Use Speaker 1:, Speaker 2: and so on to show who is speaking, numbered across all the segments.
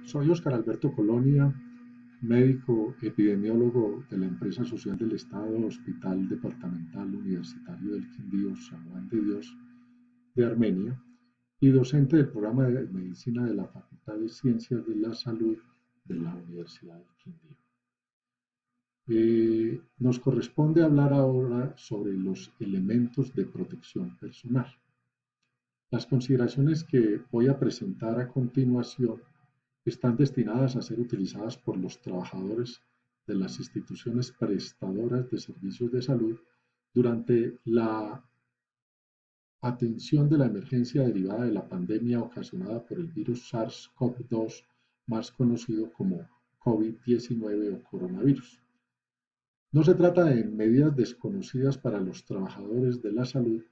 Speaker 1: Soy Óscar Alberto Colonia, médico epidemiólogo de la empresa social del Estado Hospital Departamental Universitario del Quindío San Juan de Dios de Armenia y docente del programa de medicina de la Facultad de Ciencias de la Salud de la Universidad del Quindío. Nos corresponde hablar ahora sobre los elementos de protección personal. Las consideraciones que voy a presentar a continuación están destinadas a ser utilizadas por los trabajadores de las instituciones prestadoras de servicios de salud durante la atención de la emergencia derivada de la pandemia ocasionada por el virus SARS-CoV-2, más conocido como COVID-19 o coronavirus. No se trata de medidas desconocidas para los trabajadores de la salud,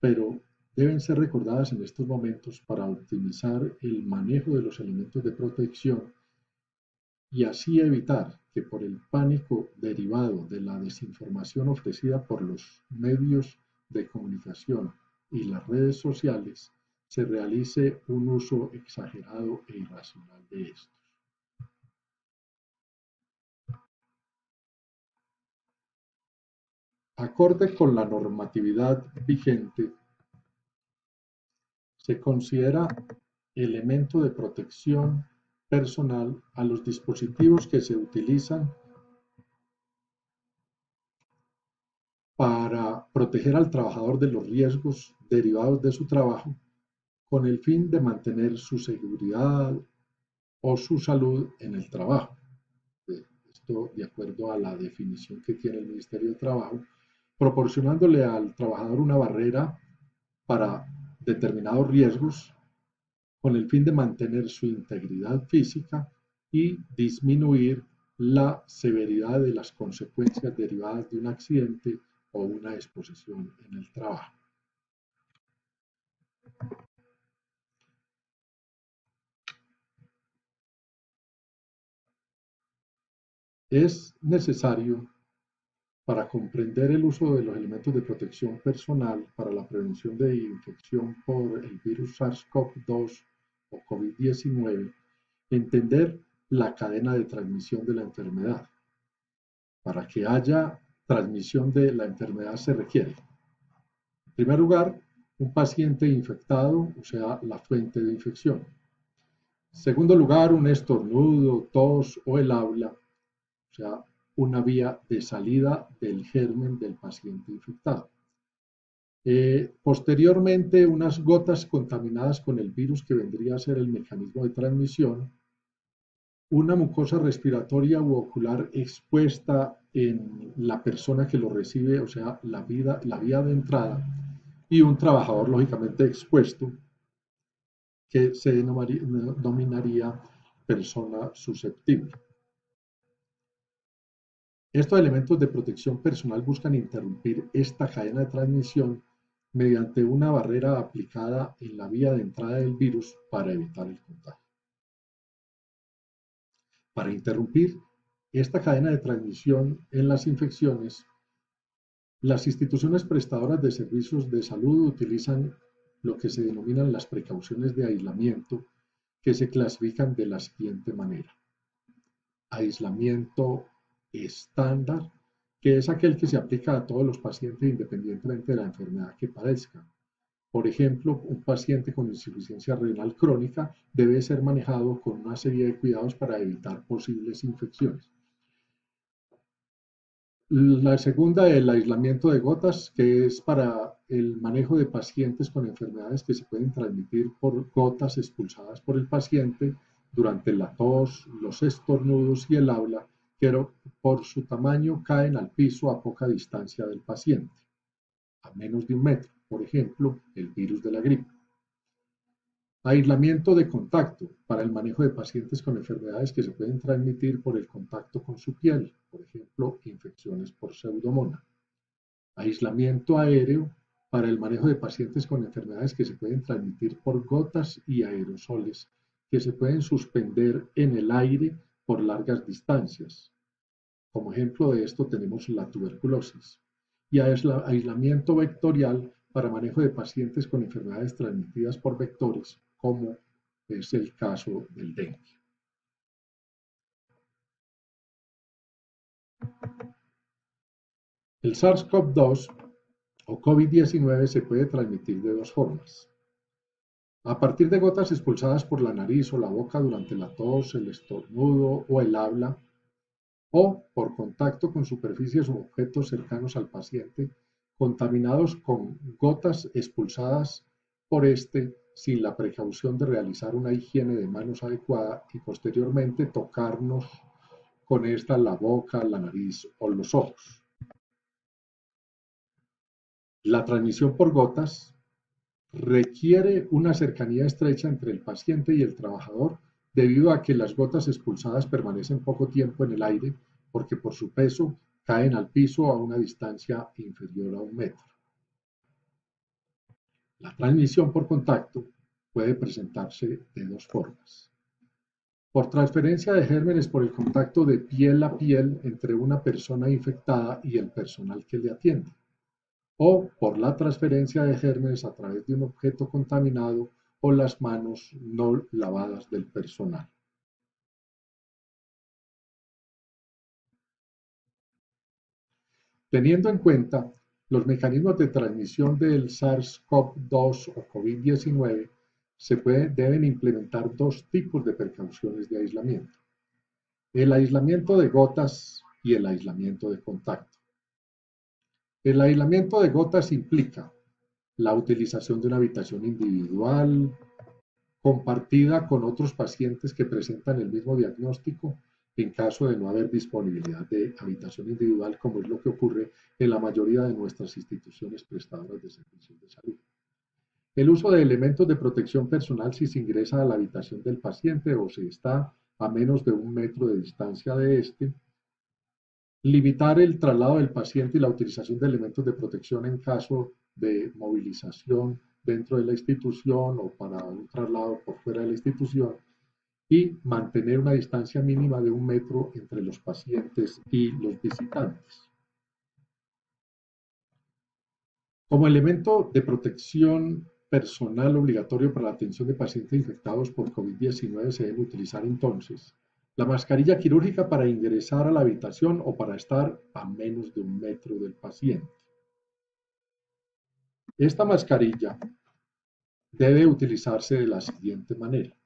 Speaker 1: pero deben ser recordadas en estos momentos para optimizar el manejo de los elementos de protección y así evitar que por el pánico derivado de la desinformación ofrecida por los medios de comunicación y las redes sociales se realice un uso exagerado e irracional de estos. Acorde con la normatividad vigente, se considera elemento de protección personal a los dispositivos que se utilizan para proteger al trabajador de los riesgos derivados de su trabajo con el fin de mantener su seguridad o su salud en el trabajo. Esto de acuerdo a la definición que tiene el Ministerio de Trabajo, proporcionándole al trabajador una barrera para determinados riesgos con el fin de mantener su integridad física y disminuir la severidad de las consecuencias derivadas de un accidente o una exposición en el trabajo. Es necesario, para comprender el uso de los elementos de protección personal para la prevención de infección por el virus SARS-CoV-2 o COVID-19, entender la cadena de transmisión de la enfermedad. Para que haya transmisión de la enfermedad se requiere, en primer lugar, un paciente infectado, o sea, la fuente de infección. En segundo lugar, un estornudo, tos o el habla, o sea, una vía de salida del germen del paciente infectado. Posteriormente, unas gotas contaminadas con el virus que vendría a ser el mecanismo de transmisión, una mucosa respiratoria u ocular expuesta en la persona que lo recibe, o sea, la vía de entrada, y un trabajador lógicamente expuesto, que se denominaría persona susceptible. Estos elementos de protección personal buscan interrumpir esta cadena de transmisión mediante una barrera aplicada en la vía de entrada del virus para evitar el contagio. Para interrumpir esta cadena de transmisión en las infecciones, las instituciones prestadoras de servicios de salud utilizan lo que se denominan las precauciones de aislamiento, que se clasifican de la siguiente manera. Aislamiento estándar, que es aquel que se aplica a todos los pacientes independientemente de la enfermedad que padezcan. Por ejemplo, un paciente con insuficiencia renal crónica debe ser manejado con una serie de cuidados para evitar posibles infecciones. La segunda, el aislamiento de gotas, que es para el manejo de pacientes con enfermedades que se pueden transmitir por gotas expulsadas por el paciente durante la tos, los estornudos y el habla, que por su tamaño caen al piso a poca distancia del paciente, a menos de 1 metro, por ejemplo, el virus de la gripe. Aislamiento de contacto para el manejo de pacientes con enfermedades que se pueden transmitir por el contacto con su piel, por ejemplo, infecciones por pseudomonas. Aislamiento aéreo para el manejo de pacientes con enfermedades que se pueden transmitir por gotas y aerosoles que se pueden suspender en el aire por largas distancias. Como ejemplo de esto tenemos la tuberculosis. Y aislamiento vectorial para manejo de pacientes con enfermedades transmitidas por vectores, como es el caso del dengue. El SARS-CoV-2 o COVID-19 se puede transmitir de dos formas: a partir de gotas expulsadas por la nariz o la boca durante la tos, el estornudo o el habla, o por contacto con superficies u objetos cercanos al paciente contaminados con gotas expulsadas por este sin la precaución de realizar una higiene de manos adecuada y posteriormente tocarnos con esta la boca, la nariz o los ojos. La transmisión por gotas requiere una cercanía estrecha entre el paciente y el trabajador debido a que las gotas expulsadas permanecen poco tiempo en el aire porque por su peso caen al piso a una distancia inferior a 1 metro. La transmisión por contacto puede presentarse de dos formas: por transferencia de gérmenes por el contacto de piel a piel entre una persona infectada y el personal que le atiende, o por la transferencia de gérmenes a través de un objeto contaminado o las manos no lavadas del personal. Teniendo en cuenta los mecanismos de transmisión del SARS-CoV-2 o COVID-19, deben implementar dos tipos de precauciones de aislamiento: el aislamiento de gotas y el aislamiento de contacto. El aislamiento de gotas implica la utilización de una habitación individual, compartida con otros pacientes que presentan el mismo diagnóstico en caso de no haber disponibilidad de habitación individual, como es lo que ocurre en la mayoría de nuestras instituciones prestadoras de servicios de salud. El uso de elementos de protección personal si se ingresa a la habitación del paciente o si está a menos de 1 metro de distancia de este. Limitar el traslado del paciente y la utilización de elementos de protección en caso de movilización dentro de la institución o para un traslado por fuera de la institución, y mantener una distancia mínima de 1 metro entre los pacientes y los visitantes. Como elemento de protección personal obligatorio para la atención de pacientes infectados por COVID-19 se debe utilizar entonces la mascarilla quirúrgica para ingresar a la habitación o para estar a menos de 1 metro del paciente. Esta mascarilla debe utilizarse de la siguiente manera: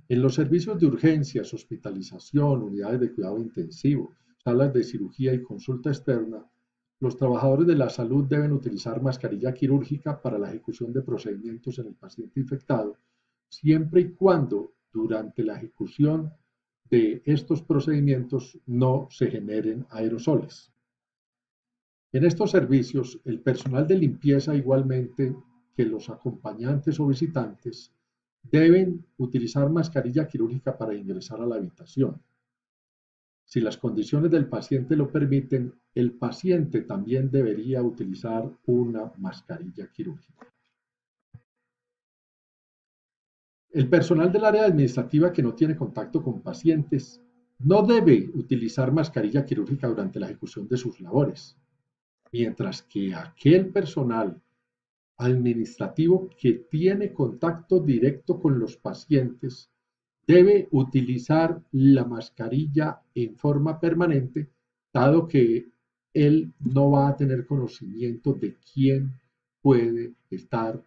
Speaker 1: en los servicios de urgencias, hospitalización, unidades de cuidado intensivo, salas de cirugía y consulta externa, los trabajadores de la salud deben utilizar mascarilla quirúrgica para la ejecución de procedimientos en el paciente infectado, siempre y cuando durante la ejecución de estos procedimientos no se generen aerosoles. En estos servicios, el personal de limpieza, igualmente que los acompañantes o visitantes, deben utilizar mascarilla quirúrgica para ingresar a la habitación. Si las condiciones del paciente lo permiten, el paciente también debería utilizar una mascarilla quirúrgica. El personal del área administrativa que no tiene contacto con pacientes no debe utilizar mascarilla quirúrgica durante la ejecución de sus labores, mientras que aquel personal administrativo que tiene contacto directo con los pacientes debe utilizar la mascarilla en forma permanente, dado que él no va a tener conocimiento de quién puede estar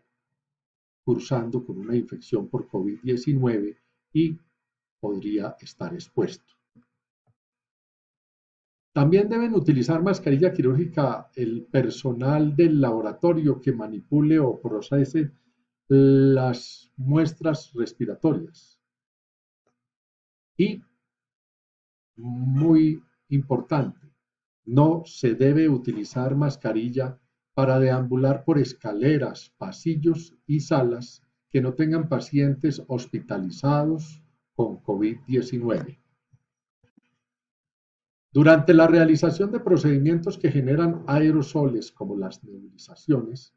Speaker 1: cursando con una infección por COVID-19 y podría estar expuesto. También deben utilizar mascarilla quirúrgica el personal del laboratorio que manipule o procese las muestras respiratorias. Y, muy importante, no se debe utilizar mascarilla para deambular por escaleras, pasillos y salas que no tengan pacientes hospitalizados con COVID-19. Durante la realización de procedimientos que generan aerosoles como las nebulizaciones,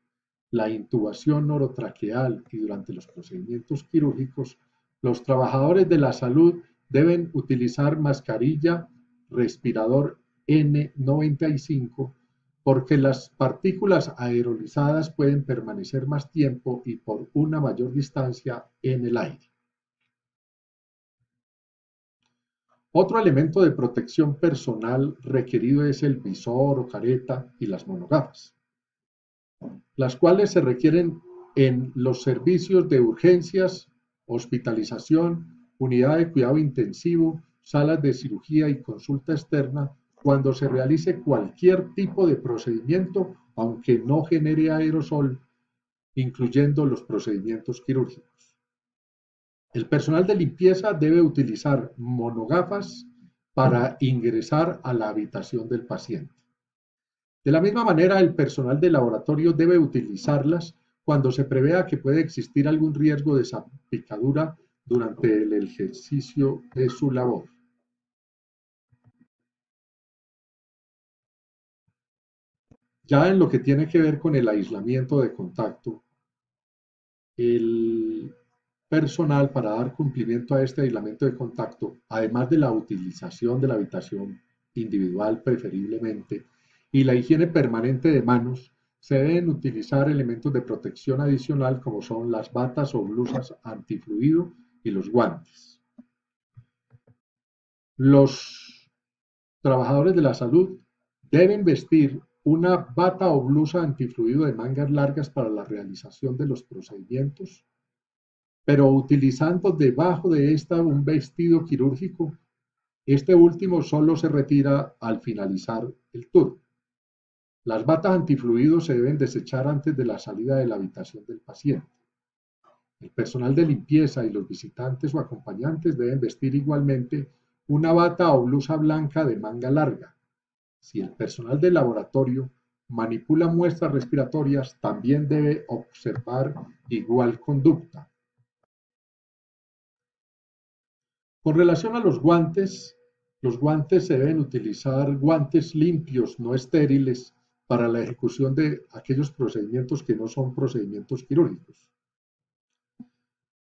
Speaker 1: la intubación orotraqueal y durante los procedimientos quirúrgicos, los trabajadores de la salud deben utilizar mascarilla respirador N95 porque las partículas aerolizadas pueden permanecer más tiempo y por una mayor distancia en el aire. Otro elemento de protección personal requerido es el visor o careta y las monogafas, las cuales se requieren en los servicios de urgencias, hospitalización, unidad de cuidado intensivo, salas de cirugía y consulta externa, cuando se realice cualquier tipo de procedimiento, aunque no genere aerosol, incluyendo los procedimientos quirúrgicos. El personal de limpieza debe utilizar monogafas para ingresar a la habitación del paciente. De la misma manera, el personal de laboratorio debe utilizarlas cuando se prevea que puede existir algún riesgo de salpicadura durante el ejercicio de su labor. Ya en lo que tiene que ver con el aislamiento de contacto, el personal para dar cumplimiento a este aislamiento de contacto, además de la utilización de la habitación individual preferiblemente y la higiene permanente de manos, se deben utilizar elementos de protección adicional como son las batas o blusas antifluido y los guantes. Los trabajadores de la salud deben vestir una bata o blusa antifluido de mangas largas para la realización de los procedimientos, pero utilizando debajo de esta un vestido quirúrgico. Este último solo se retira al finalizar el turno. Las batas antifluidos se deben desechar antes de la salida de la habitación del paciente. El personal de limpieza y los visitantes o acompañantes deben vestir igualmente una bata o blusa blanca de manga larga. Si el personal del laboratorio manipula muestras respiratorias, también debe observar igual conducta. Con relación a los guantes se deben utilizar guantes limpios, no estériles, para la ejecución de aquellos procedimientos que no son procedimientos quirúrgicos.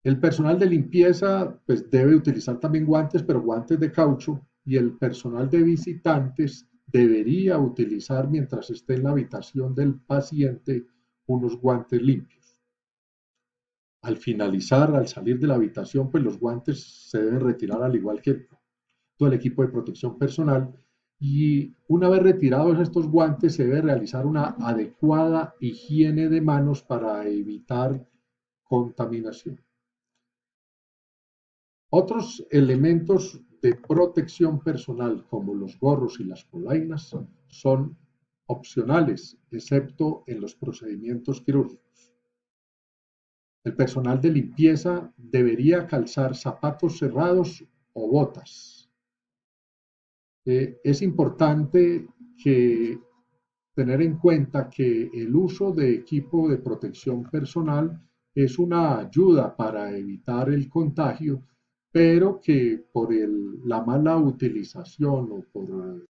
Speaker 1: El personal de limpieza pues, debe utilizar también guantes, pero guantes de caucho, y el personal de visitantes debería utilizar mientras esté en la habitación del paciente unos guantes limpios. Al finalizar, al salir de la habitación, pues los guantes se deben retirar al igual que todo el equipo de protección personal y una vez retirados estos guantes se debe realizar una adecuada higiene de manos para evitar contaminación. Otros elementos de protección personal como los gorros y las polainas son opcionales, excepto en los procedimientos quirúrgicos. El personal de limpieza debería calzar zapatos cerrados o botas. Es importante que tener en cuenta que el uso de equipo de protección personal es una ayuda para evitar el contagio, pero que por la mala utilización o por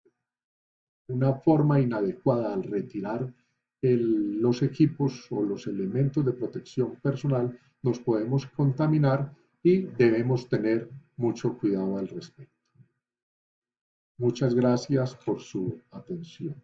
Speaker 1: una forma inadecuada al retirar los equipos o los elementos de protección personal nos podemos contaminar y debemos tener mucho cuidado al respecto. Muchas gracias por su atención.